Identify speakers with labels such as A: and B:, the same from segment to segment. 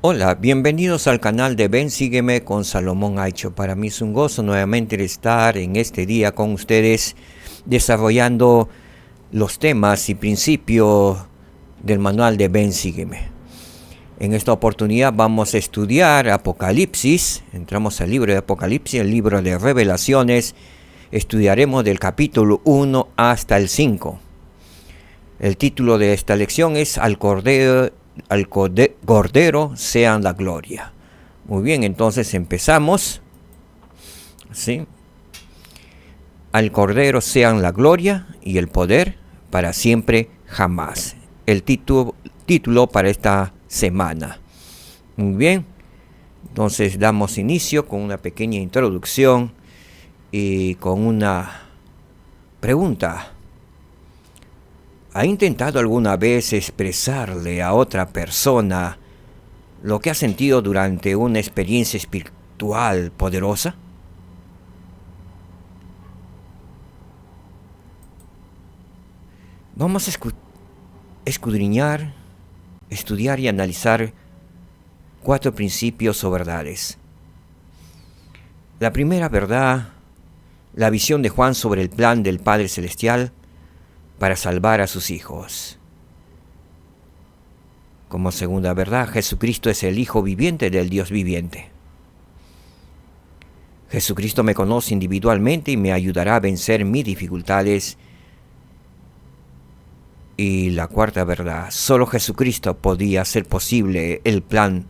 A: Hola, bienvenidos al canal de Ven Sígueme con Salomón Aicho. Para mí es un gozo nuevamente estar en este día con ustedes desarrollando los temas y principios del manual de Ven Sígueme. En esta oportunidad vamos a estudiar Apocalipsis. Entramos al libro de Apocalipsis, el libro de Revelaciones. Estudiaremos del capítulo 1 hasta el 5. El título de esta lección es Al Cordero sean la gloria. Muy bien, entonces empezamos. ¿Sí? Al Cordero sean la gloria y el poder para siempre jamás. El título para esta semana. Muy bien, entonces damos inicio con una pequeña introducción y con una pregunta. ¿Ha intentado alguna vez expresarle a otra persona lo que ha sentido durante una experiencia espiritual poderosa? Vamos a escudriñar, estudiar y analizar 4 principios o verdades. La primera verdad, la visión de Juan sobre el plan del Padre Celestial para salvar a sus hijos. Como segunda verdad, Jesucristo es el Hijo viviente del Dios viviente. Jesucristo me conoce individualmente y me ayudará a vencer mis dificultades. Y la cuarta verdad, solo Jesucristo podía hacer posible el plan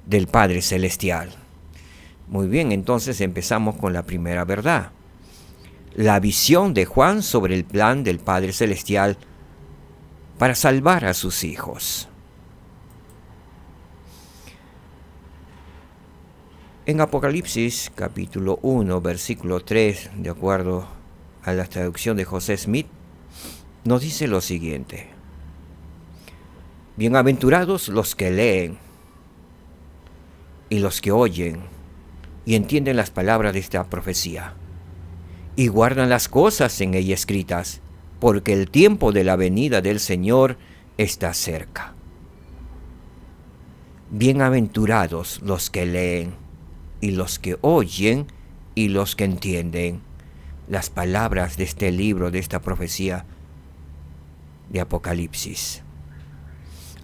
A: del Padre Celestial. Muy bien, entonces empezamos con la primera verdad. La visión de Juan sobre el plan del Padre Celestial para salvar a sus hijos. En Apocalipsis capítulo 1, versículo 3, de acuerdo a la traducción de José Smith, nos dice lo siguiente: bienaventurados los que leen y los que oyen y entienden las palabras de esta profecía y guardan las cosas en ella escritas, porque el tiempo de la venida del Señor está cerca. Bienaventurados los que leen y los que oyen y los que entienden las palabras de este libro, de esta profecía de Apocalipsis.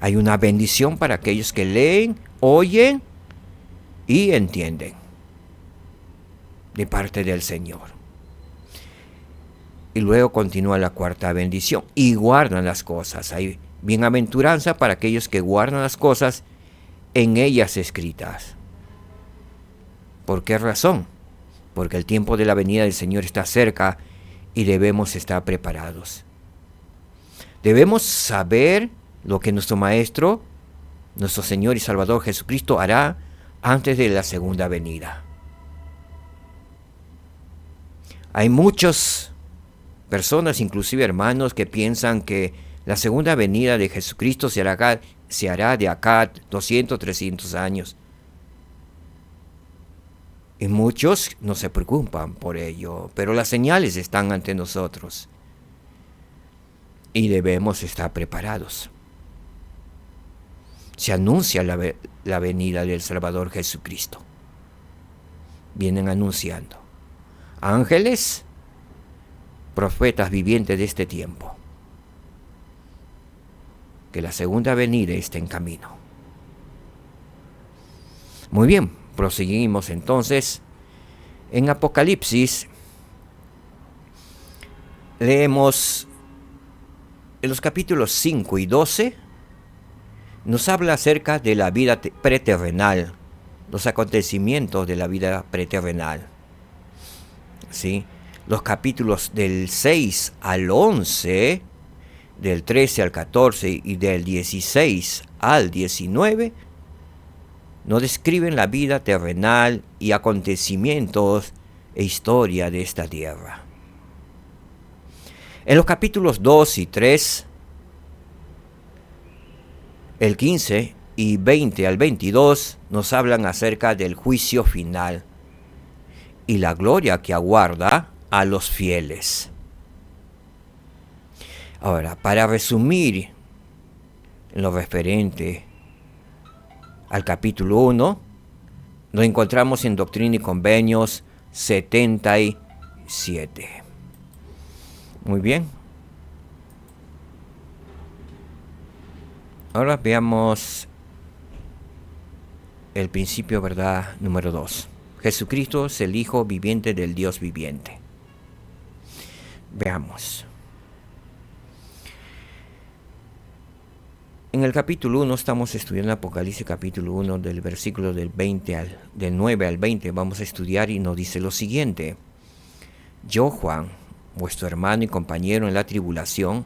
A: Hay una bendición para aquellos que leen, oyen y entienden de parte del Señor. Y luego continúa la cuarta bendición, y guardan las cosas. Hay bienaventuranza para aquellos que guardan las cosas en ellas escritas. ¿Por qué razón? Porque el tiempo de la venida del Señor está cerca y debemos estar preparados. Debemos saber lo que nuestro Maestro, nuestro Señor y Salvador Jesucristo hará antes de la segunda venida. Hay muchas personas, inclusive hermanos, que piensan que la segunda venida de Jesucristo se hará de acá 200, 300 años. Y muchos no se preocupan por ello, pero las señales están ante nosotros. Y debemos estar preparados. Se anuncia la venida del Salvador Jesucristo. Vienen anunciando. Ángeles, profetas vivientes de este tiempo, que la segunda venida está en camino. Muy bien, proseguimos entonces. En Apocalipsis leemos en los capítulos 5 y 12, nos habla acerca de la vida preterrenal, los acontecimientos de la vida preterrenal. ¿Sí? Los capítulos del 6 al 11, del 13 al 14 y del 16 al 19, nos describen la vida terrenal y acontecimientos e historia de esta tierra. En los capítulos 2 y 3, el 15 y 20 al 22, nos hablan acerca del juicio final y la gloria que aguarda a los fieles. Ahora, para resumir en lo referente al capítulo 1, lo encontramos en Doctrina y Convenios 77. Muy bien. Ahora veamos el principio, verdad, número 2. Jesucristo es el Hijo viviente del Dios viviente. Veamos. En el capítulo 1 estamos estudiando Apocalipsis capítulo 1 del versículo del 9 al 20. Vamos a estudiar y nos dice lo siguiente. Yo, Juan, vuestro hermano y compañero en la tribulación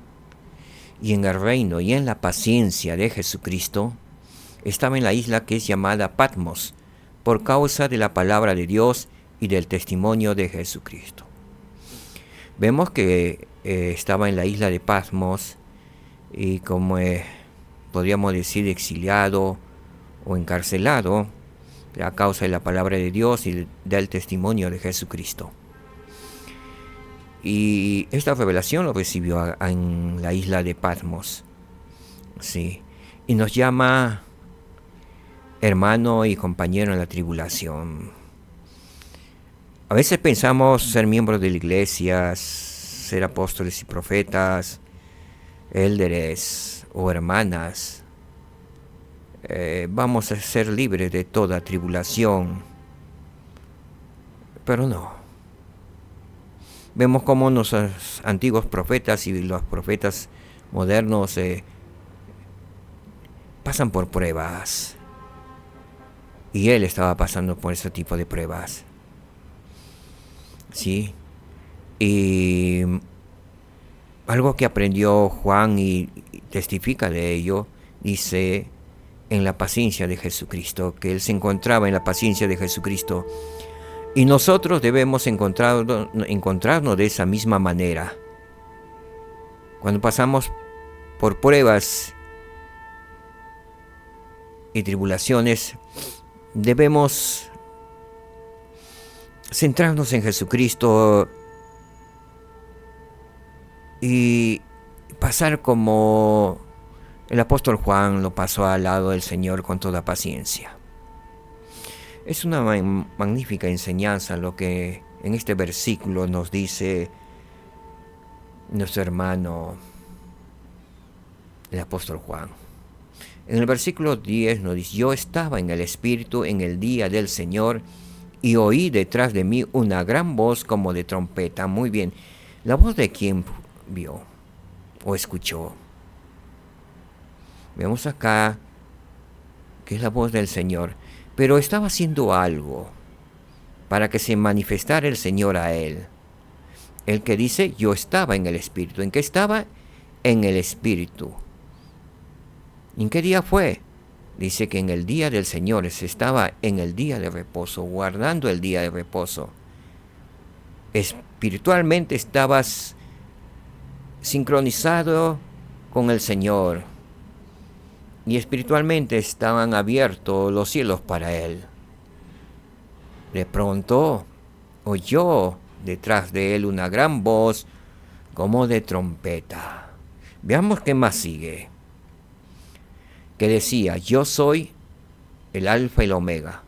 A: y en el reino y en la paciencia de Jesucristo, estaba en la isla que es llamada Patmos, por causa de la palabra de Dios y del testimonio de Jesucristo. Vemos que estaba en la isla de Patmos y como podríamos decir exiliado o encarcelado a causa de la palabra de Dios y del testimonio de Jesucristo. Y esta revelación lo recibió en la isla de Patmos. Sí. Y nos llama hermano y compañero en la tribulación. A veces pensamos ser miembros de la iglesia, ser apóstoles y profetas, élderes o hermanas. Vamos a ser libres de toda tribulación. Pero no. Vemos cómo nuestros antiguos profetas y los profetas modernos pasan por pruebas. Y él estaba pasando por ese tipo de pruebas. ¿Sí? Y algo que aprendió Juan y testifica de ello, dice en la paciencia de Jesucristo, que él se encontraba en la paciencia de Jesucristo. Y nosotros debemos encontrarnos de esa misma manera. Cuando pasamos por pruebas y tribulaciones, debemos centrarnos en Jesucristo y pasar como el apóstol Juan lo pasó al lado del Señor con toda paciencia. Es una magnífica enseñanza lo que en este versículo nos dice nuestro hermano, el apóstol Juan. En el versículo 10 nos dice: yo estaba en el Espíritu en el día del Señor y oí detrás de mí una gran voz como de trompeta. Muy bien, ¿la voz de quién vio o escuchó? Vemos acá que es la voz del Señor. Pero estaba haciendo algo para que se manifestara el Señor a él. El que dice, yo estaba en el Espíritu. ¿En qué estaba? En el Espíritu. ¿En qué día fue? Dice que en el día del Señor, se estaba en el día de reposo, guardando el día de reposo. Espiritualmente estabas sincronizado con el Señor. Y espiritualmente estaban abiertos los cielos para él. De pronto oyó detrás de él una gran voz como de trompeta. Veamos qué más sigue. Que decía: yo soy el Alfa y el Omega,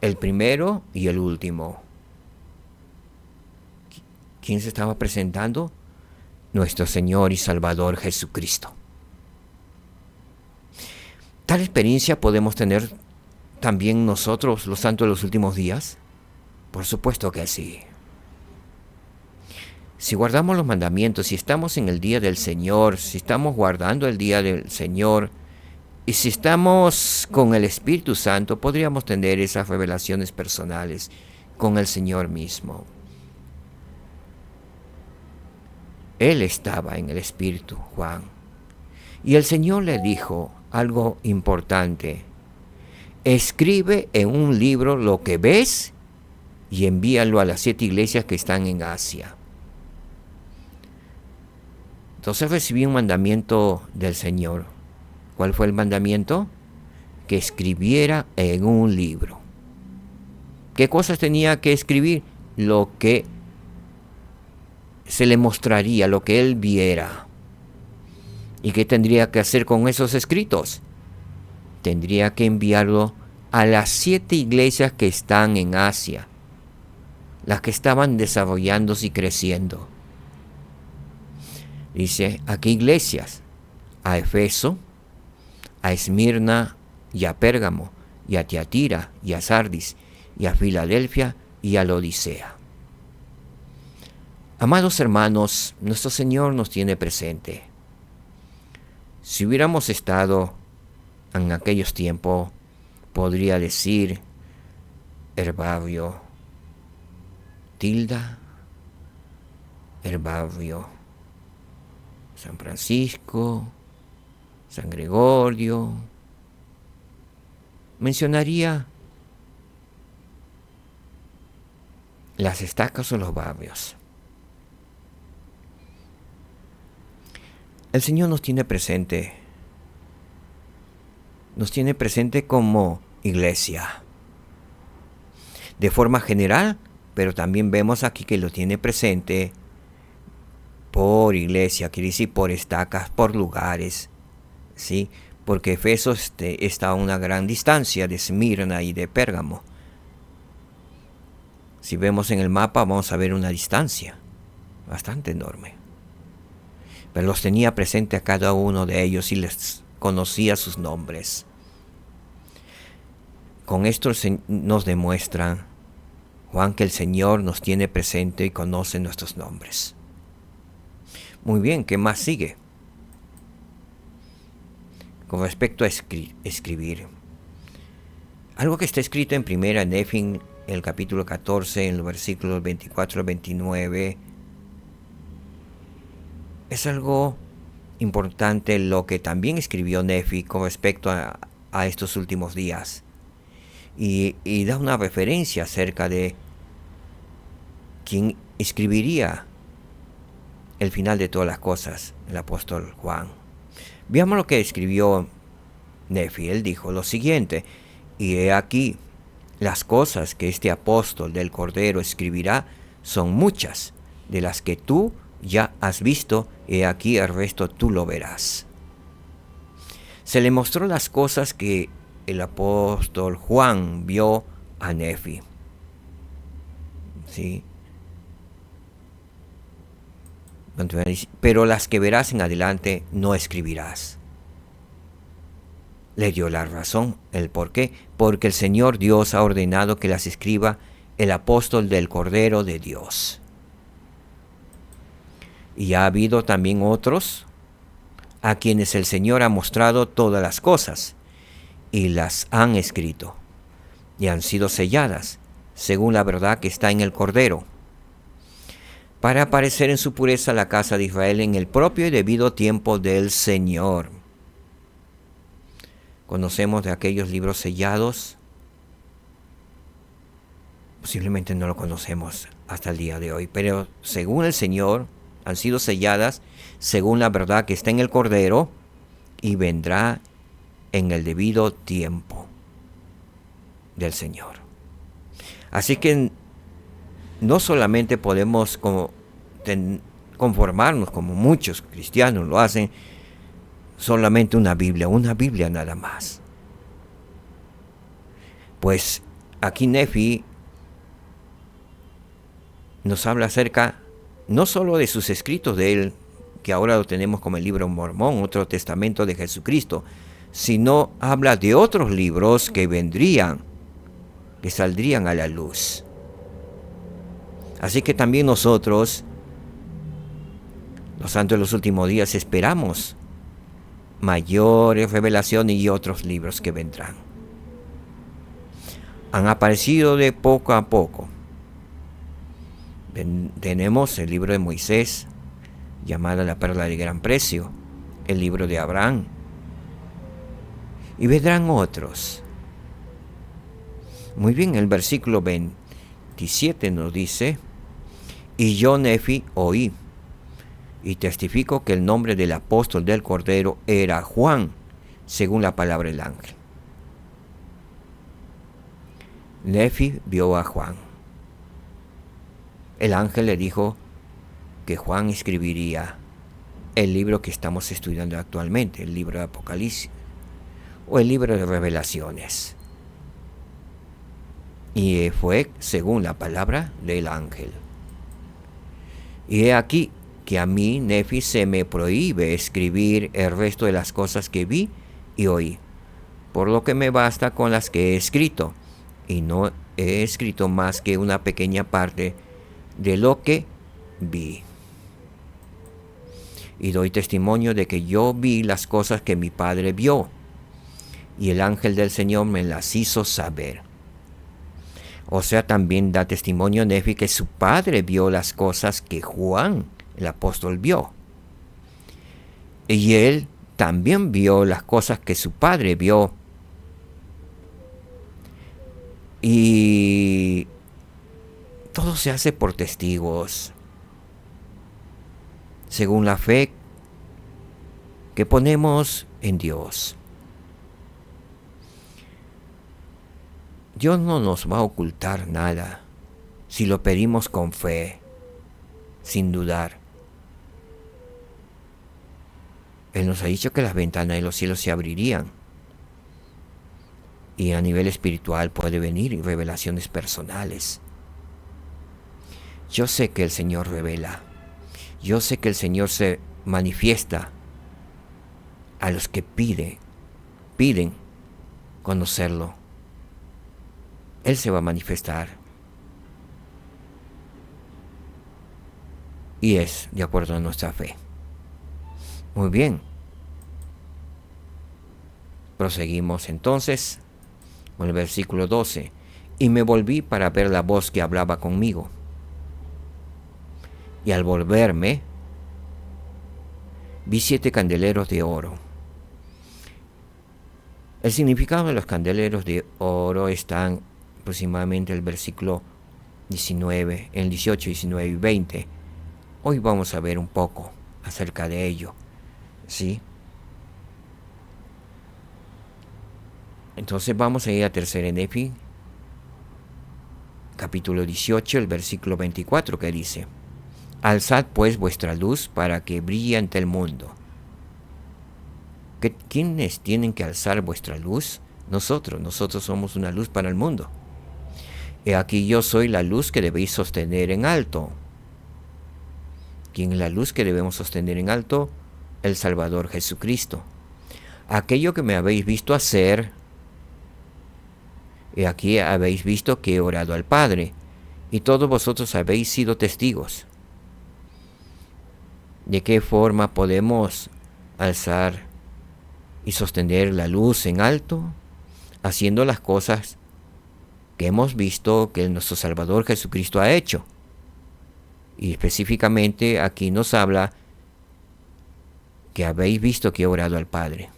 A: el primero y el último. ¿Quién se estaba presentando? Nuestro Señor y Salvador Jesucristo. ¿Tal experiencia podemos tener también nosotros, los santos de los últimos días? Por supuesto que sí. Si guardamos los mandamientos, si estamos en el día del Señor, si estamos guardando el día del Señor, y si estamos con el Espíritu Santo, podríamos tener esas revelaciones personales con el Señor mismo. Él estaba en el Espíritu, Juan. Y el Señor le dijo algo importante: escribe en un libro lo que ves y envíalo a las 7 iglesias que están en Asia. Entonces recibí un mandamiento del Señor. ¿Cuál fue el mandamiento? Que escribiera en un libro. ¿Qué cosas tenía que escribir? Lo que se le mostraría, lo que él viera. ¿Y qué tendría que hacer con esos escritos? tendría que enviarlo a las 7 iglesias que están en Asia, las que estaban desarrollándose y creciendo. Dice, ¿a qué iglesias? A Efeso, a Esmirna y a Pérgamo, y a Tiatira y a Sardis, y a Filadelfia y a la Odisea. Amados hermanos, nuestro Señor nos tiene presente. Si hubiéramos estado en aquellos tiempos, podría decir Herbario Tilda, Herbario San Francisco, San Gregorio. Mencionaría las estacas o los barrios. El Señor nos tiene presente como iglesia, de forma general, pero también vemos aquí que lo tiene presente por iglesia, quiere decir por estacas, por lugares, ¿sí? Porque Efeso está a una gran distancia de Esmirna y de Pérgamo. Si vemos en el mapa vamos a ver una distancia bastante enorme. Pero los tenía presente a cada uno de ellos y les conocía sus nombres. Con esto nos demuestra Juan que el Señor nos tiene presente y conoce nuestros nombres. Muy bien, ¿qué más sigue? Con respecto a escribir. Algo que está escrito en primera Nefi, en el capítulo 14, en los versículos 24 al 29, es algo importante lo que también escribió Nefi con respecto a estos últimos días. Y da una referencia acerca de quién escribiría el final de todas las cosas, el apóstol Juan. Veamos lo que escribió Nefi. Él dijo lo siguiente: y he aquí, las cosas que este apóstol del Cordero escribirá son muchas, de las que tú ya has visto, he aquí el resto tú lo verás. Se le mostró las cosas que el apóstol Juan vio a Nefi. ¿Sí? Pero las que verás en adelante no escribirás. Le dio la razón, el por qué, porque el Señor Dios ha ordenado que las escriba el apóstol del Cordero de Dios. Y ha habido también otros a quienes el Señor ha mostrado todas las cosas, y las han escrito, y han sido selladas, según la verdad que está en el Cordero, para aparecer en su pureza la casa de Israel en el propio y debido tiempo del Señor. Conocemos de aquellos libros sellados. Posiblemente no lo conocemos hasta el día de hoy, pero según el Señor han sido selladas según la verdad que está en el Cordero, y vendrá en el debido tiempo del Señor. Así que no solamente podemos conformarnos, como muchos cristianos lo hacen, solamente una Biblia nada más. Pues aquí Nefi nos habla acerca no solo de sus escritos de él, que ahora lo tenemos como el libro Mormón, otro testamento de Jesucristo, sino habla de otros libros que vendrían, que saldrían a la luz. Así que también nosotros, los santos de los últimos días, esperamos mayores revelaciones y otros libros que vendrán. Han aparecido de poco a poco. Tenemos el libro de Moisés, llamada la perla de gran precio, el libro de Abraham, y vendrán otros. Muy bien, el versículo 27 nos dice: y yo, Nefi, oí y testifico que el nombre del apóstol del Cordero era Juan, según la palabra del ángel. Nefi vio a Juan. El ángel le dijo que Juan escribiría el libro que estamos estudiando actualmente, el libro de Apocalipsis. o el libro de Revelaciones. Y fue según la palabra del ángel. Y he aquí que a mí, Nefi, se me prohíbe escribir el resto de las cosas que vi y oí, por lo que me basta con las que he escrito, y no he escrito más que una pequeña parte de lo que vi. Y doy testimonio de que yo vi las cosas que mi padre vio, y el ángel del Señor me las hizo saber. O sea, también da testimonio Nefi que su padre vio las cosas que Juan, el apóstol, vio. Y él también vio las cosas que su padre vio. Y todo se hace por testigos, según la fe que ponemos en Dios. Dios no nos va a ocultar nada si lo pedimos con fe, sin dudar. Él nos ha dicho que las ventanas de los cielos se abrirían. Y a nivel espiritual puede venir revelaciones personales. Yo sé que el Señor revela. Yo sé que el Señor se manifiesta a los que piden conocerlo. Él se va a manifestar. Y es de acuerdo a nuestra fe. Muy bien. Proseguimos entonces con el versículo 12. Y me volví para ver la voz que hablaba conmigo. Y al volverme, vi 7 candeleros de oro. El significado de los candeleros de oro están aproximadamente el versículo 19, el 18, 19 y 20. Hoy vamos a ver un poco acerca de ello, ¿sí? Entonces vamos a ir a 3 Nefi, capítulo 18, el versículo 24, que dice: Alzad pues vuestra luz para que brille ante el mundo. ¿Quiénes tienen que alzar vuestra luz? Nosotros somos una luz para el mundo. He aquí yo soy la luz que debéis sostener en alto. ¿Quién es la luz que debemos sostener en alto? El Salvador Jesucristo. Aquello que me habéis visto hacer, he aquí habéis visto que he orado al Padre, y todos vosotros habéis sido testigos. ¿De qué forma podemos alzar y sostener la luz en alto? Haciendo las cosas que hemos visto que nuestro Salvador Jesucristo ha hecho. Y específicamente aquí nos habla que habéis visto que he orado al Padre.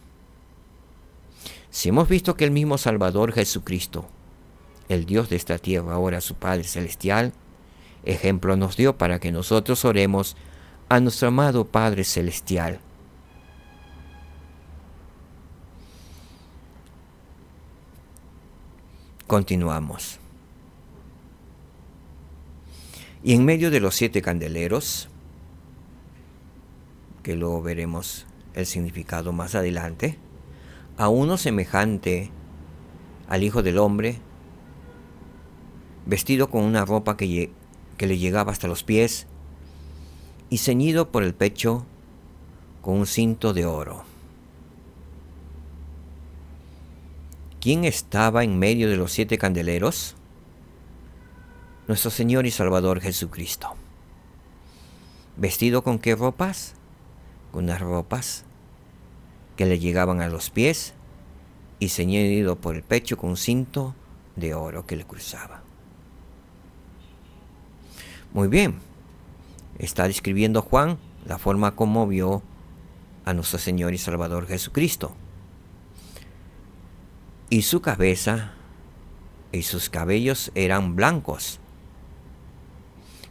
A: Si hemos visto que el mismo Salvador Jesucristo, el Dios de esta tierra, ora a su Padre Celestial, ejemplo nos dio para que nosotros oremos a nuestro amado Padre Celestial. Continuamos. Y en medio de los 7 candeleros, que luego veremos el significado más adelante, a uno semejante al Hijo del Hombre, vestido con una ropa que le llegaba hasta los pies, y ceñido por el pecho con un cinto de oro. ¿Quién estaba en medio de los 7 candeleros? Nuestro Señor y Salvador Jesucristo. ¿Vestido con qué ropas? Con unas ropas que le llegaban a los pies y ceñido por el pecho con un cinto de oro que le cruzaba. Muy bien. Está describiendo Juan la forma como vio a nuestro Señor y Salvador Jesucristo. Y su cabeza y sus cabellos eran blancos,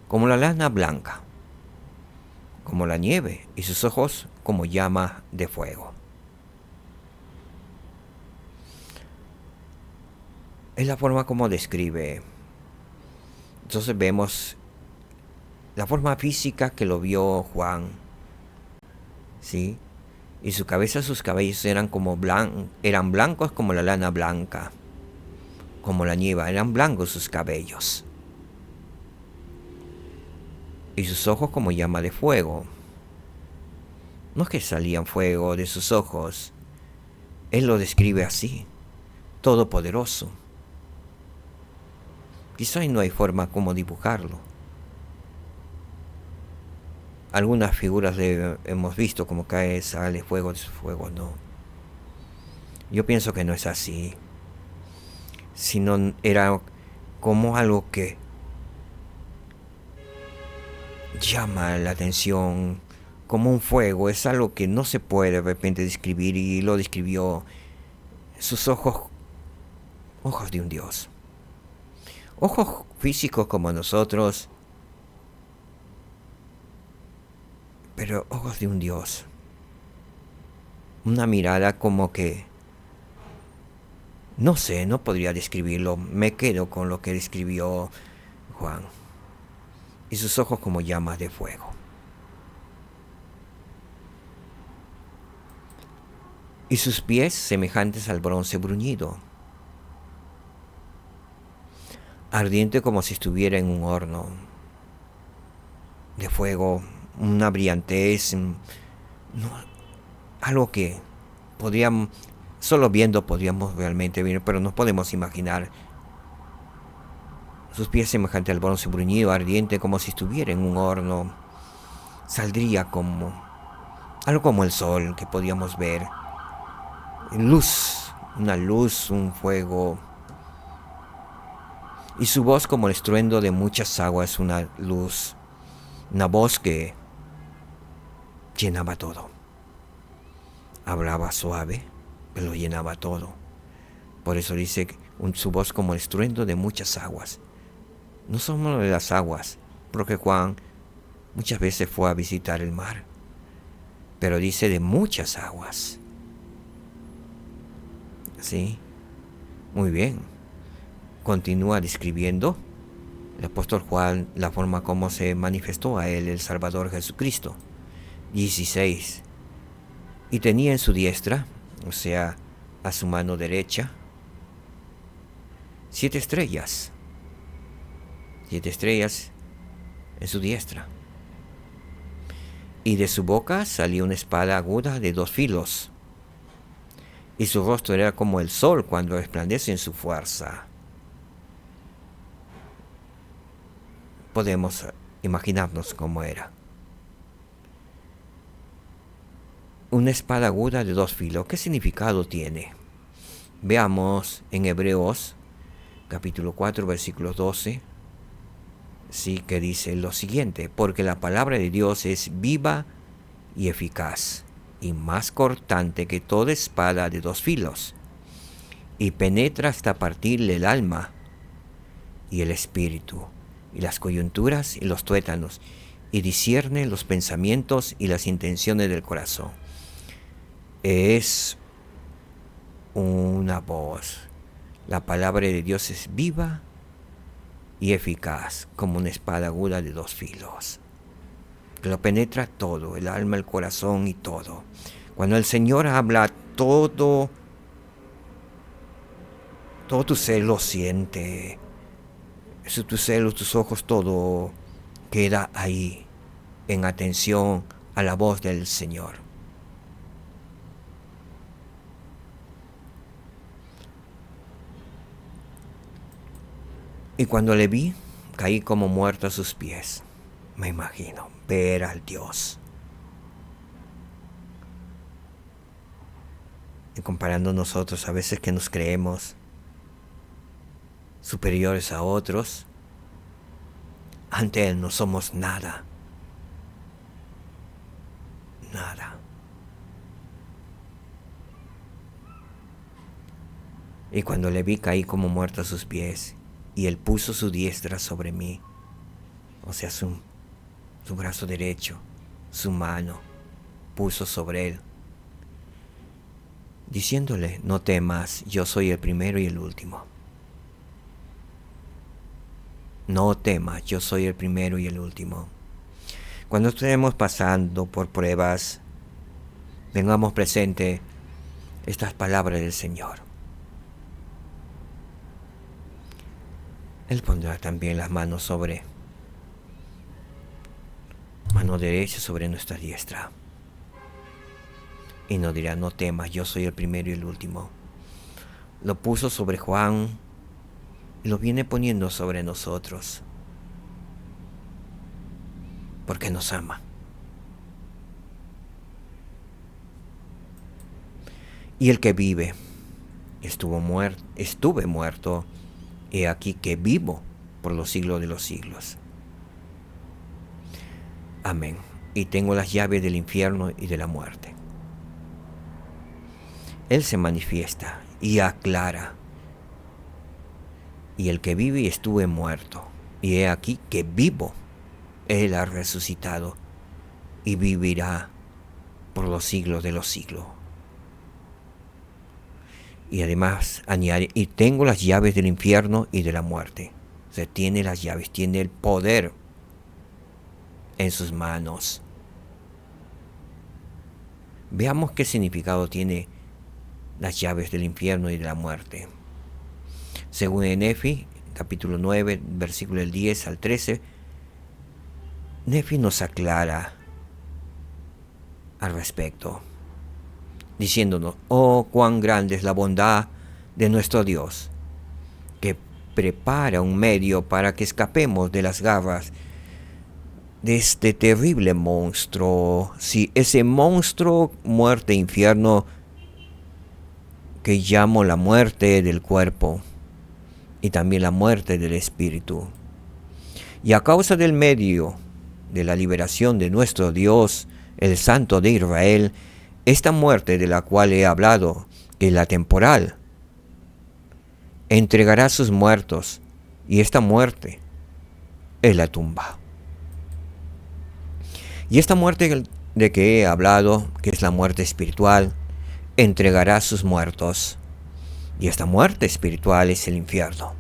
A: como la lana blanca, como la nieve, y sus ojos como llama de fuego. Es la forma como describe. Entonces vemos la forma física que lo vio Juan, ¿sí? y su cabeza, sus cabellos eran eran blancos como la lana blanca, como la nieve, eran blancos sus cabellos. Y sus ojos como llama de fuego. No es que salían fuego de sus ojos. Él lo describe así, todopoderoso. Quizá no hay forma como dibujarlo. Algunas figuras hemos visto como cae, sale fuego de su fuego, no. Yo pienso que no es así, sino era como algo que llama la atención, como un fuego. Es algo que no se puede de repente describir, y lo describió. Sus ojos de un Dios. Ojos físicos como nosotros, pero ojos de un Dios. Una mirada como que, no sé, no podría describirlo. Me quedo con lo que describió Juan. Y sus ojos como llamas de fuego. Y sus pies semejantes al bronce bruñido, ardiente como si estuviera en un horno de fuego, una brillantez, algo que podríamos, solo viendo podríamos realmente ver, pero no podemos imaginar. Sus pies semejantes al bronce bruñido, ardiente como si estuviera en un horno, saldría como algo como el sol que podíamos ver, luz, una luz, un fuego. Y su voz como el estruendo de muchas aguas, una luz, una voz que llenaba todo. Hablaba suave, pero llenaba todo. Por eso dice su voz como el estruendo de muchas aguas. No somos de las aguas, porque Juan muchas veces fue a visitar el mar, pero dice de muchas aguas. ¿Sí? Muy bien. Continúa describiendo el apóstol Juan la forma como se manifestó a él el Salvador Jesucristo. 16. Y tenía en su diestra, o sea, a su mano derecha, 7 estrellas. 7 estrellas en su diestra. Y de su boca salía una espada aguda de 2 filos. Y su rostro era como el sol cuando resplandece en su fuerza. Podemos imaginarnos cómo era. Una espada aguda de 2 filos. ¿Qué significado tiene? Veamos en Hebreos, capítulo 4, versículo 12. Sí, que dice lo siguiente: porque la palabra de Dios es viva y eficaz, y más cortante que toda espada de 2 filos, y penetra hasta partirle el alma y el espíritu, y las coyunturas y los tuétanos, y discierne los pensamientos y las intenciones del corazón. Es una voz. La palabra de Dios es viva y eficaz, como una espada aguda de 2 filos, que lo penetra todo, el alma, el corazón y todo. Cuando el Señor habla, todo tu ser lo siente. Tu ser, tus ojos, todo queda ahí, en atención a la voz del Señor. Y cuando le vi, caí como muerto a sus pies. Me imagino ver al Dios. Y comparando nosotros, a veces que nos creemos superiores a otros, ante Él no somos nada. Nada. Y cuando le vi, caí como muerto a sus pies, y Él puso su diestra sobre mí, o sea, su brazo derecho, su mano, puso sobre Él, diciéndole: no temas, yo soy el primero y el último. No temas, yo soy el primero y el último. Cuando estemos pasando por pruebas, tengamos presente estas palabras del Señor. Él pondrá también las manos sobre, mano derecha sobre nuestra diestra. Y nos dirá, no temas, yo soy el primero y el último. Lo puso sobre Juan y lo viene poniendo sobre nosotros. Porque nos ama. Y el que vive, estuve muerto, he aquí que vivo por los siglos de los siglos. Amén. Y tengo las llaves del infierno y de la muerte. Él se manifiesta y aclara. Y el que vive y estuve muerto, y he aquí que vivo. Él ha resucitado y vivirá por los siglos de los siglos. Y además añade, y tengo las llaves del infierno y de la muerte. O sea, tiene las llaves, tiene el poder en sus manos. Veamos qué significado tiene las llaves del infierno y de la muerte. Según Nefi, capítulo 9, versículo del 10 al 13, Nefi nos aclara al respecto, diciéndonos, oh, cuán grande es la bondad de nuestro Dios, que prepara un medio para que escapemos de las garras de este terrible monstruo. Sí, ese monstruo, muerte e infierno, que llamo la muerte del cuerpo y también la muerte del espíritu. Y a causa del medio de la liberación de nuestro Dios, el Santo de Israel, esta muerte de la cual he hablado, que es la temporal, entregará sus muertos, y esta muerte es la tumba. Y esta muerte de que he hablado, que es la muerte espiritual, entregará sus muertos, y esta muerte espiritual es el infierno.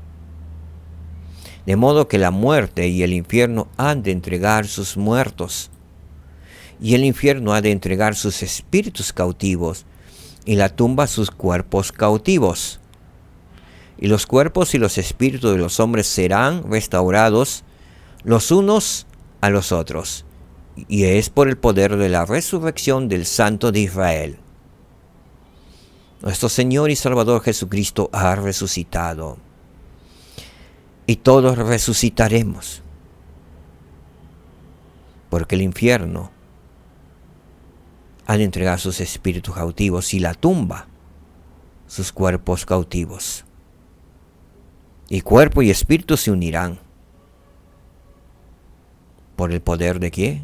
A: De modo que la muerte y el infierno han de entregar sus muertos, y el infierno ha de entregar sus espíritus cautivos, y la tumba sus cuerpos cautivos. Y los cuerpos y los espíritus de los hombres serán restaurados los unos a los otros, y es por el poder de la resurrección del Santo de Israel. Nuestro Señor y Salvador Jesucristo ha resucitado, y todos resucitaremos, porque el infierno ha de entregar sus espíritus cautivos y la tumba sus cuerpos cautivos. Y cuerpo y espíritu se unirán. ¿Por el poder de qué?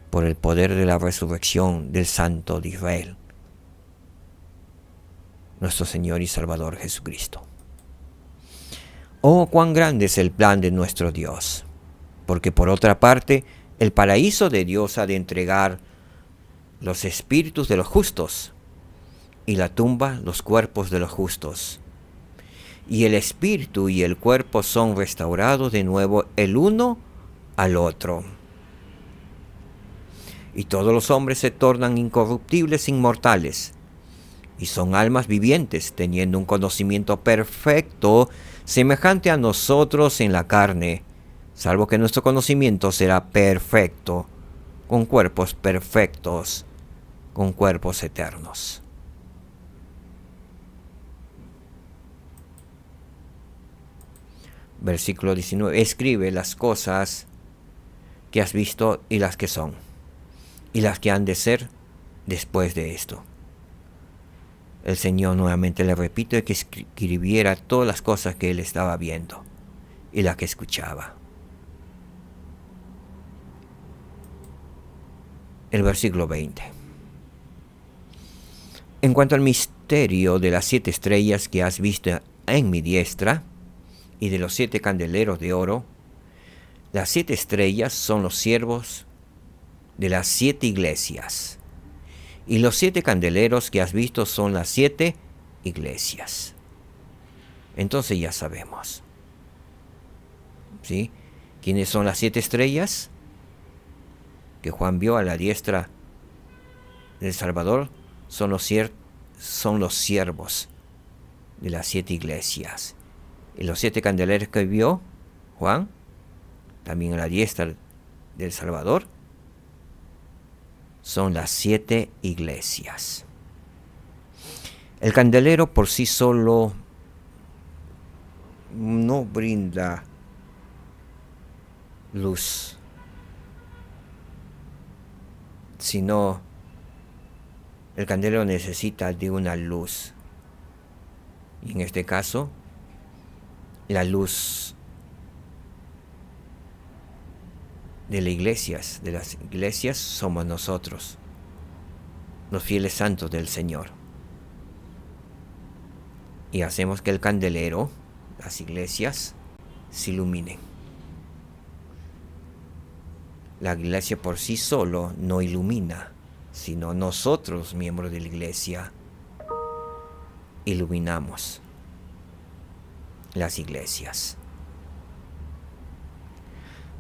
A: Por el poder de la resurrección del Santo de Israel, nuestro Señor y Salvador Jesucristo. Oh, cuán grande es el plan de nuestro Dios, porque por otra parte, el paraíso de Dios ha de entregar los espíritus de los justos, y la tumba los cuerpos de los justos. Y el espíritu y el cuerpo son restaurados de nuevo el uno al otro. Y todos los hombres se tornan incorruptibles, inmortales, y son almas vivientes, teniendo un conocimiento perfecto, semejante a nosotros en la carne, salvo que nuestro conocimiento será perfecto, con cuerpos perfectos, con cuerpos eternos. Versículo 19. Escribe las cosas que has visto y las que son, y las que han de ser después de esto. El Señor nuevamente le repite que escribiera todas las cosas que él estaba viendo y las que escuchaba. El versículo 20. En cuanto al misterio de las 7 estrellas que has visto en mi diestra y de los 7 candeleros de oro, las 7 estrellas son los siervos de las 7 iglesias, y los 7 candeleros que has visto son las 7 iglesias. Entonces ya sabemos, ¿sí?, ¿quiénes son las 7 estrellas que Juan vio a la diestra del Salvador son los siervos de las 7 iglesias. Y los 7 candeleros que vio Juan, también a la diestra del Salvador, son las 7 iglesias. El candelero por sí solo no brinda luz, sino el candelero necesita de una luz. Y en este caso, la luz de las iglesias somos nosotros, los fieles santos del Señor. Y hacemos que el candelero, las iglesias, se iluminen. La iglesia por sí solo no ilumina, sino nosotros, miembros de la iglesia, iluminamos las iglesias.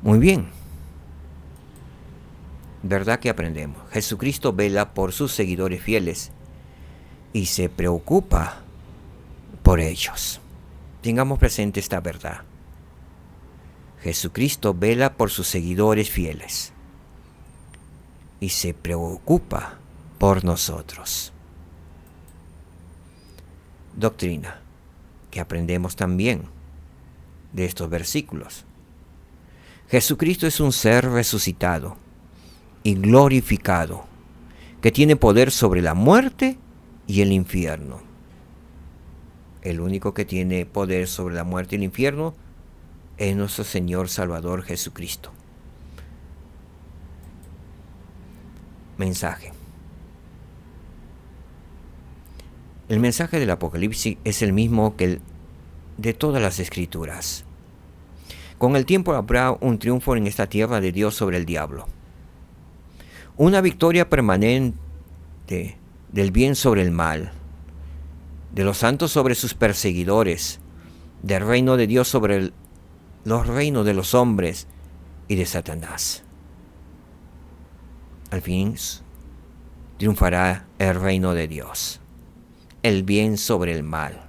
A: Muy bien. ¿Verdad que aprendemos? Jesucristo vela por sus seguidores fieles y se preocupa por ellos. Tengamos presente esta verdad. Jesucristo vela por sus seguidores fieles y se preocupa por nosotros. Doctrina que aprendemos también de estos versículos. Jesucristo es un ser resucitado y glorificado que tiene poder sobre la muerte y el infierno. El único que tiene poder sobre la muerte y el infierno es nuestro Señor Salvador Jesucristo. Mensaje. El mensaje del Apocalipsis es el mismo que el de todas las Escrituras. Con el tiempo habrá un triunfo en esta tierra de Dios sobre el diablo. Una victoria permanente del bien sobre el mal, de los santos sobre sus perseguidores, del reino de Dios sobre los reinos de los hombres y de Satanás. Al fin triunfará el reino de Dios, el bien sobre el mal.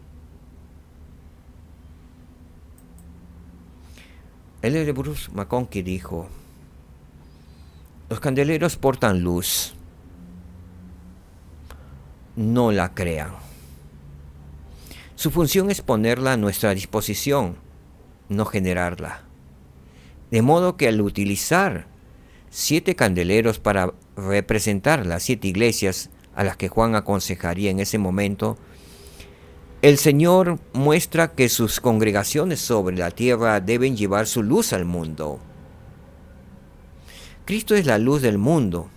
A: El Bruce McConkie dijo: los candeleros portan luz, no la crean. Su función es ponerla a nuestra disposición, no generarla. De modo que al utilizar 7 candeleros para representar las 7 iglesias a las que Juan aconsejaría en ese momento, el Señor muestra que sus congregaciones sobre la tierra deben llevar su luz al mundo. Cristo es la luz del mundo.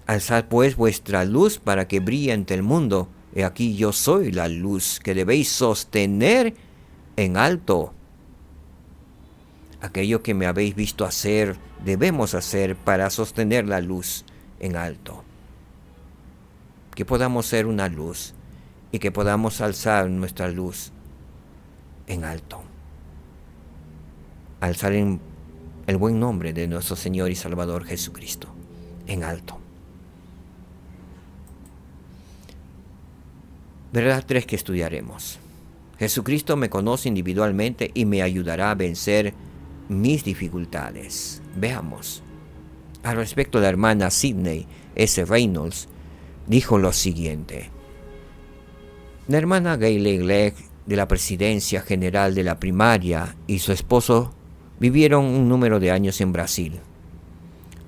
A: Alzad pues vuestra luz para que brille ante el mundo. He aquí yo soy la luz que debéis sostener en alto. Aquello que me habéis visto hacer, debemos hacer para sostener la luz en alto. Que podamos ser una luz y que podamos alzar nuestra luz en alto. Alzar en el buen nombre de nuestro Señor y Salvador Jesucristo en alto. Verdad 3 que estudiaremos. Jesucristo me conoce individualmente y me ayudará a vencer mis dificultades. Veamos. Al respecto, la hermana Sidney S. Reynolds dijo lo siguiente: la hermana Gayle Glegg, de la Presidencia General de la Primaria, y su esposo vivieron un número de años en Brasil.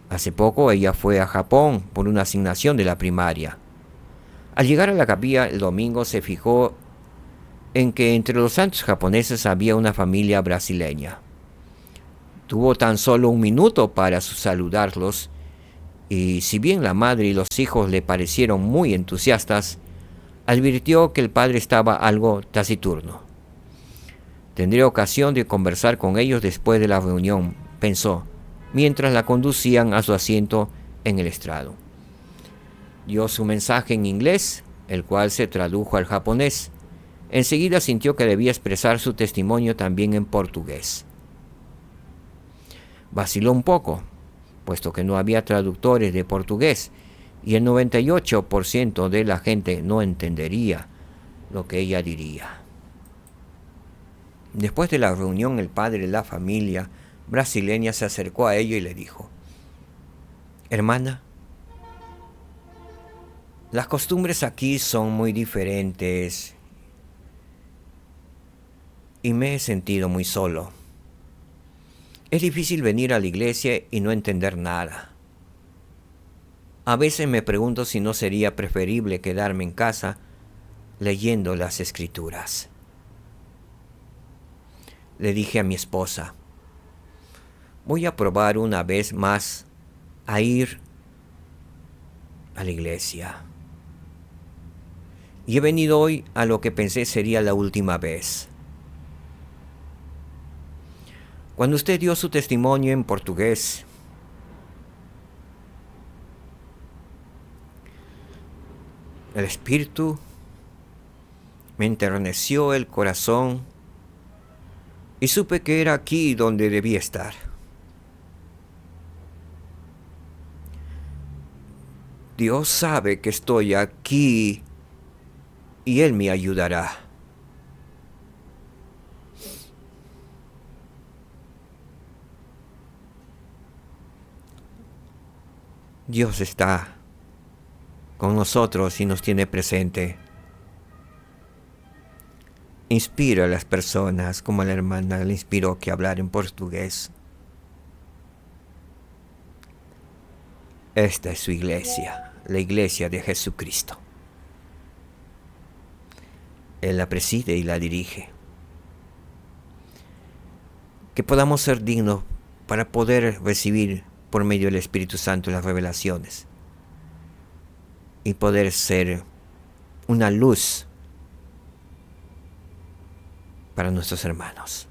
A: Hace poco ella fue a Japón por una asignación de la primaria. Al llegar a la capilla el domingo se fijó en que entre los santos japoneses había una familia brasileña. Tuvo tan solo un minuto para saludarlos, y si bien la madre y los hijos le parecieron muy entusiastas, advirtió que el padre estaba algo taciturno. Tendré ocasión de conversar con ellos después de la reunión, pensó, mientras la conducían a su asiento en el estrado. Dio su mensaje en inglés, el cual se tradujo al japonés. Enseguida sintió que debía expresar su testimonio también en portugués. Vaciló un poco, puesto que no había traductores de portugués, y el 98% de la gente no entendería lo que ella diría. Después de la reunión, el padre de la familia brasileña se acercó a ella y le dijo: hermana, las costumbres aquí son muy diferentes y me he sentido muy solo. Es difícil venir a la iglesia y no entender nada. A veces me pregunto si no sería preferible quedarme en casa leyendo las escrituras. Le dije a mi esposa: voy a probar una vez más a ir a la iglesia. Y he venido hoy a lo que pensé sería la última vez. Cuando usted dio su testimonio en portugués, el espíritu me enterneció el corazón y supe que era aquí donde debía estar. Dios sabe que estoy aquí y Él me ayudará. Dios está con nosotros y nos tiene presente. Inspira a las personas, como a la hermana le inspiró que hablar en portugués. Esta es su iglesia, la iglesia de Jesucristo. Él la preside y la dirige. Que podamos ser dignos para poder recibir por medio del Espíritu Santo las revelaciones y poder ser una luz para nuestros hermanos.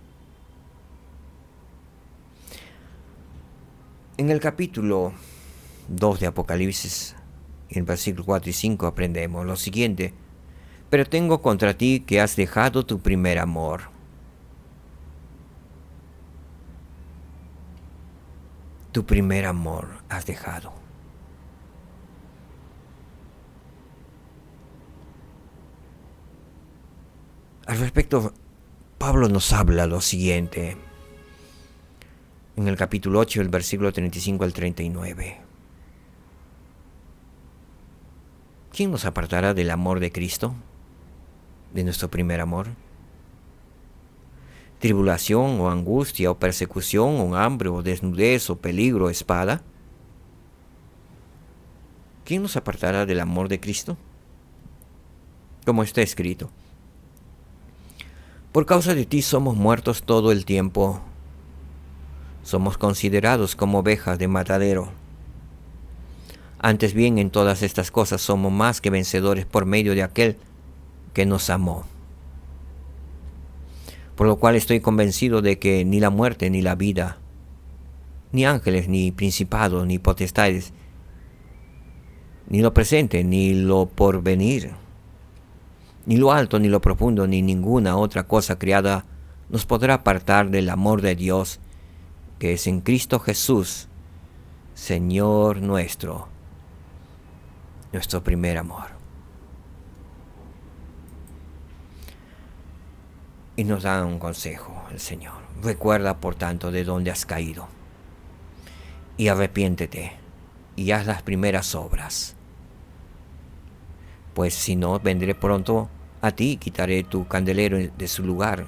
A: En el capítulo 2 de Apocalipsis, en versículos 4 y 5, aprendemos lo siguiente: pero tengo contra ti que has dejado tu primer amor. Tu primer amor has dejado. Al respecto, Pablo nos habla lo siguiente en el capítulo 8, el versículo 35 al 39. ¿Quién nos apartará del amor de Cristo? ¿De nuestro primer amor? ¿Tribulación o angustia o persecución o hambre o desnudez o peligro o espada? ¿Quién nos apartará del amor de Cristo? Como está escrito: por causa de ti somos muertos todo el tiempo. Somos considerados como ovejas de matadero. Antes bien, en todas estas cosas somos más que vencedores por medio de aquel que nos amó. Por lo cual estoy convencido de que ni la muerte ni la vida, ni ángeles, ni principados, ni potestades, ni lo presente, ni lo porvenir, ni lo alto, ni lo profundo, ni ninguna otra cosa creada nos podrá apartar del amor de Dios, que es en Cristo Jesús, Señor nuestro, nuestro primer amor. Y nos da un consejo el Señor: recuerda por tanto de dónde has caído, y arrepiéntete, y haz las primeras obras. Pues si no, vendré pronto a ti y quitaré tu candelero de su lugar,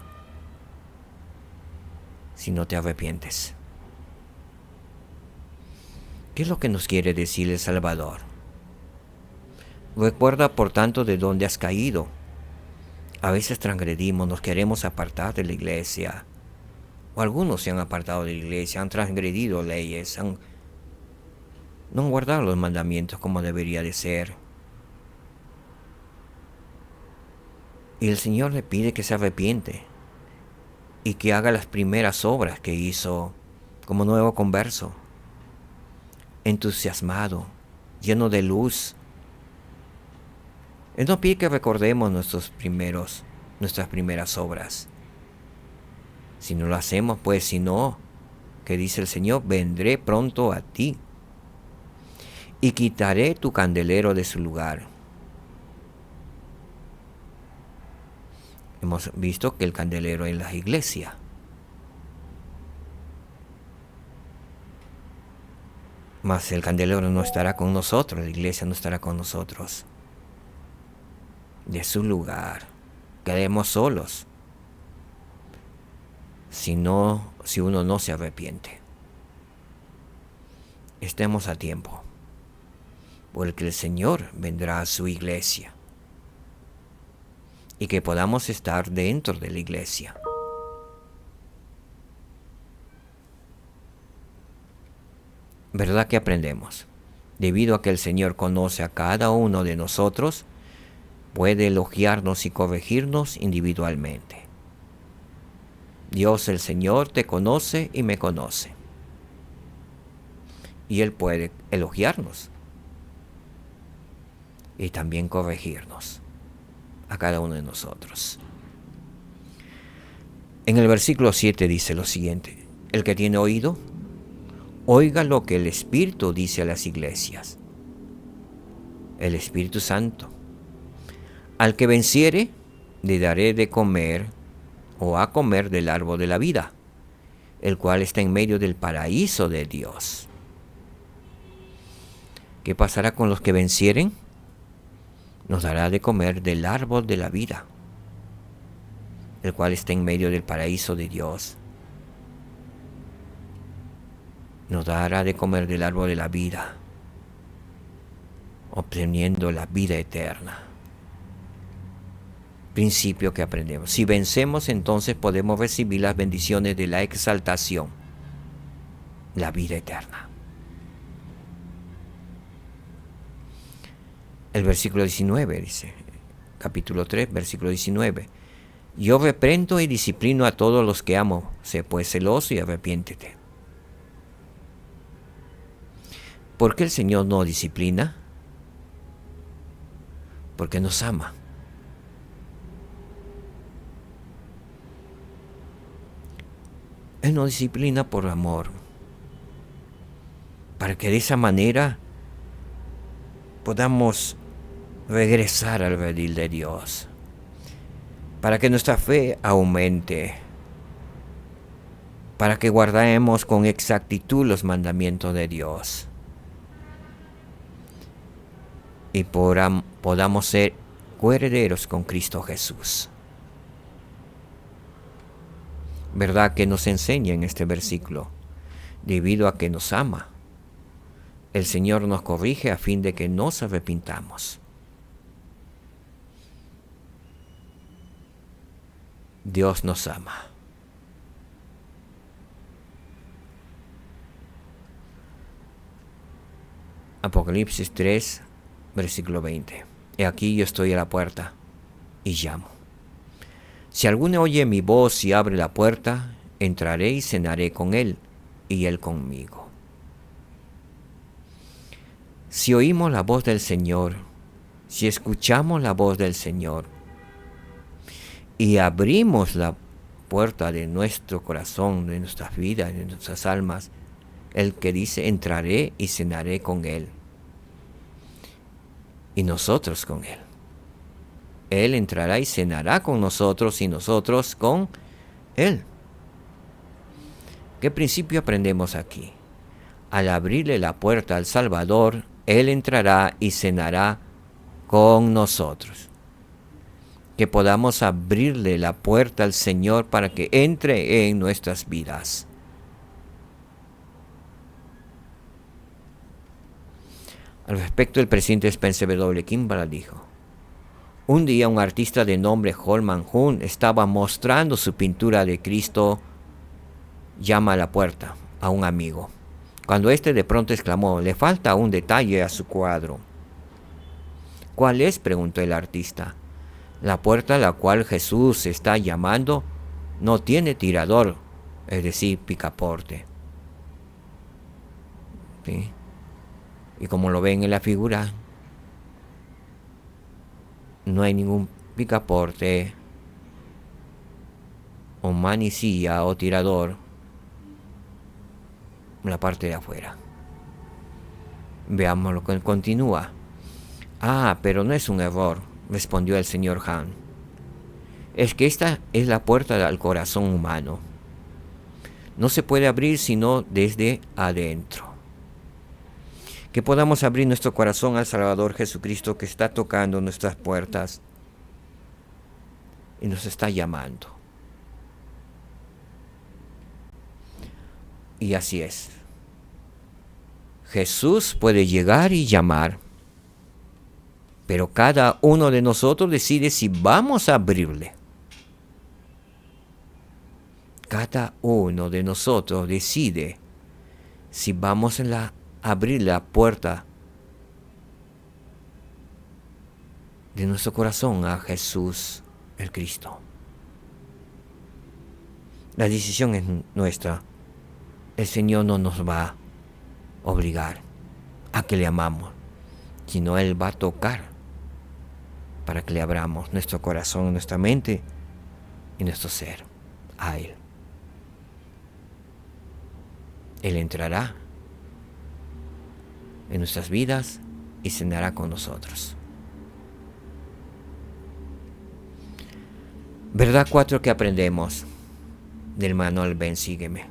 A: si no te arrepientes. ¿Qué es lo que nos quiere decir el Salvador? Recuerda por tanto de dónde has caído. A veces transgredimos, nos queremos apartar de la iglesia, o algunos se han apartado de la iglesia, han transgredido leyes, no han guardado los mandamientos como debería de ser. Y el Señor le pide que se arrepiente y que haga las primeras obras que hizo como nuevo converso, entusiasmado, lleno de luz. Él nos pide que recordemos nuestras primeras obras. Si no lo hacemos, que dice el Señor: vendré pronto a ti. y quitaré tu candelero de su lugar. Hemos visto que el candelero es la iglesia. Mas el candelero no estará con nosotros, la iglesia no estará con nosotros. De su lugar. Quedemos solos. Si uno no se arrepiente. Estemos a tiempo. Porque el Señor vendrá a su iglesia. Y que podamos estar dentro de la iglesia. ¿Verdad que aprendemos? Debido a que el Señor conoce a cada uno de nosotros, puede elogiarnos y corregirnos individualmente. Dios el Señor te conoce y me conoce. Y Él puede elogiarnos. Y también corregirnos a cada uno de nosotros. En el versículo 7 dice lo siguiente: el que tiene oído, oiga lo que el Espíritu dice a las iglesias. El Espíritu Santo. Al que venciere, le daré de comer o a comer del árbol de la vida, el cual está en medio del paraíso de Dios. ¿Qué pasará con los que vencieren? Nos dará de comer del árbol de la vida, el cual está en medio del paraíso de Dios. Nos dará de comer del árbol de la vida, obteniendo la vida eterna. Principio que aprendemos. Si vencemos, entonces podemos recibir las bendiciones de la exaltación, la vida eterna. El versículo 19 dice, capítulo 3, versículo 19: yo reprendo y disciplino a todos los que amo, sé pues celoso y arrepiéntete. ¿Por qué el Señor no disciplina? Porque nos ama. Él nos disciplina por amor, para que de esa manera podamos regresar al redil de Dios, para que nuestra fe aumente, para que guardemos con exactitud los mandamientos de Dios y podamos ser coherederos con Cristo Jesús. ¿Verdad que nos enseña en este versículo? Debido a que nos ama, el Señor nos corrige a fin de que nos arrepintamos. Dios nos ama. Apocalipsis 3, versículo 20. He aquí yo estoy a la puerta y llamo. Si alguno oye mi voz y abre la puerta, entraré y cenaré con él y él conmigo. Si oímos la voz del Señor, si escuchamos la voz del Señor y abrimos la puerta de nuestro corazón, de nuestras vidas, de nuestras almas, el que dice, entraré y cenaré con él y nosotros con él. Él entrará y cenará con nosotros y nosotros con él. ¿Qué principio aprendemos aquí? Al abrirle la puerta al Salvador, Él entrará y cenará con nosotros. Que podamos abrirle la puerta al Señor para que entre en nuestras vidas. Al respecto, el presidente Spencer W. Kimball dijo: un día un artista de nombre Holman Hunt estaba mostrando su pintura de Cristo llama a la puerta a un amigo, cuando éste de pronto exclamó: le falta un detalle a su cuadro. ¿Cuál es?, preguntó el artista. La puerta a la cual Jesús está llamando no tiene tirador, es decir, picaporte. ¿Sí? Y como lo ven en la figura, no hay ningún picaporte o manecilla o tirador en la parte de afuera. Veamos lo que continúa. Ah, pero no es un error, respondió el señor Han. Es que esta es la puerta al corazón humano. No se puede abrir sino desde adentro. Que podamos abrir nuestro corazón al Salvador Jesucristo, que está tocando nuestras puertas y nos está llamando. Y así es. Jesús puede llegar y llamar, pero cada uno de nosotros decide si vamos a abrirle. Cada uno de nosotros decide si vamos a abrir la puerta de nuestro corazón a Jesús el Cristo. La decisión es nuestra. El Señor no nos va a obligar a que le amamos, sino Él va a tocar para que le abramos nuestro corazón, nuestra mente y nuestro ser a Él. Él entrará en nuestras vidas y cenará con nosotros. Verdad 4 que aprendemos del manual Ven, sígueme.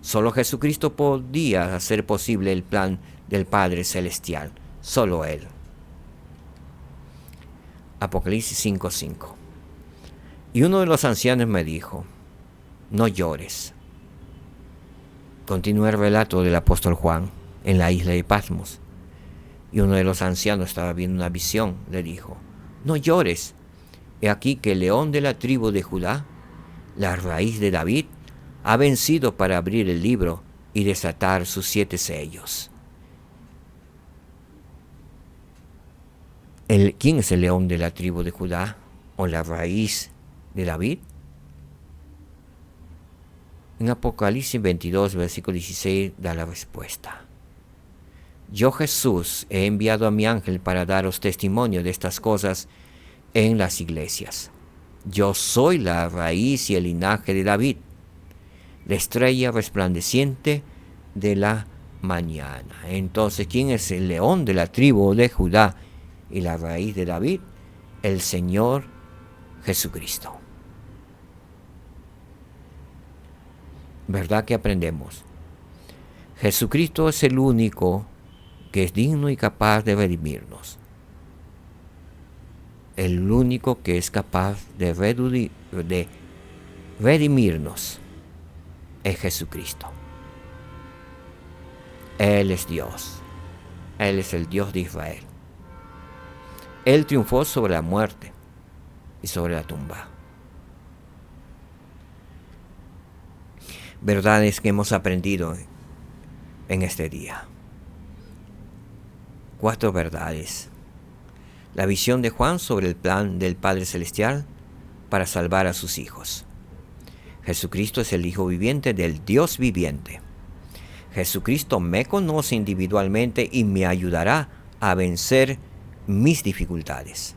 A: Solo Jesucristo podía hacer posible el plan del Padre Celestial. Solo Él. Apocalipsis 5:5. Y uno de los ancianos me dijo: no llores. Continúa el relato del apóstol Juan en la isla de Patmos. Y uno de los ancianos estaba viendo una visión. Le dijo: no llores. He aquí que el león de la tribu de Judá, la raíz de David, ha vencido para abrir el libro y desatar sus 7 sellos. ¿Quién es el león de la tribu de Judá o la raíz de David? En Apocalipsis 22, versículo 16, da la respuesta. Yo, Jesús, he enviado a mi ángel para daros testimonio de estas cosas en las iglesias. Yo soy la raíz y el linaje de David, la estrella resplandeciente de la mañana. Entonces, ¿quién es el león de la tribu de Judá y la raíz de David? El Señor Jesucristo. ¿Verdad que aprendemos? Jesucristo es el único que es digno y capaz de redimirnos. El único que es capaz de redimirnos es Jesucristo. Él es Dios. Él es el Dios de Israel. Él triunfó sobre la muerte y sobre la tumba. Verdades que hemos aprendido en este día. 4 verdades. La visión de Juan sobre el plan del Padre Celestial para salvar a sus hijos. Jesucristo es el Hijo viviente del Dios viviente. Jesucristo me conoce individualmente y me ayudará a vencer mis dificultades.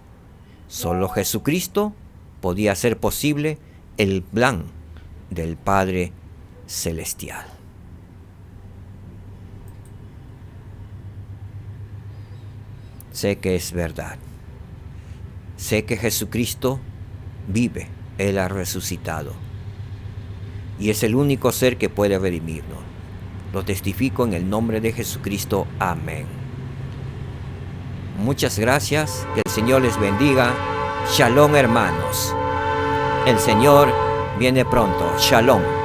A: Solo Jesucristo podía hacer posible el plan del Padre Celestial. Sé que es verdad. Sé que Jesucristo vive. Él ha resucitado. Y es el único ser que puede redimirnos. Lo testifico en el nombre de Jesucristo. Amén. Muchas gracias. Que el Señor les bendiga. Shalom, hermanos. El Señor viene pronto. Shalom.